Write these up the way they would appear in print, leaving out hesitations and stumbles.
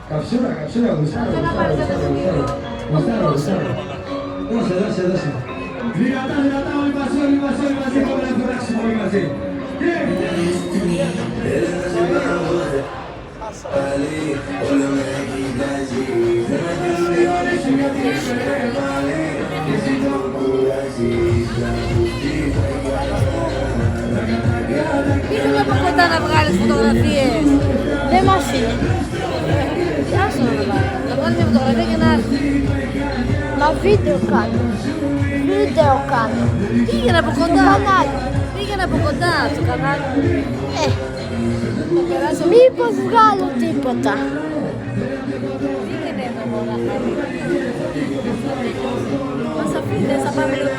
Καψούρα, γουστάρω. Δώσε. Δυνατά, όλοι μαζί, πάμε να κουράξουμε όλοι μαζί. Πήγαινε από κοντά να βγάλεις φωτογραφίες. Δεν μας είναι. Άσο να βάλει. Να βγάλει μια φωτογραφία και να έρθει. Μα βίντεο κάνω. Πήγαινε από κοντά. Στο κανάλι. Πήγαινε από κοντά στο κανάλι. Θα περάσω. Μήπως βγάλω τίποτα. Πήγαινε εδώ μόνα. Μας αφήνες, θα πάμε λίγο.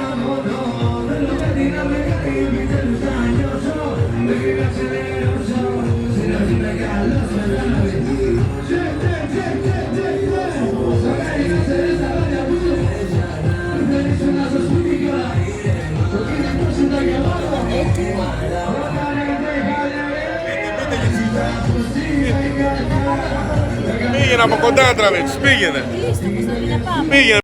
Πήγαινε από κοντά να τραβήξεις, πήγαινε. Κλείστε, Κωνσταντίνα, πάμε. Πήγαινε.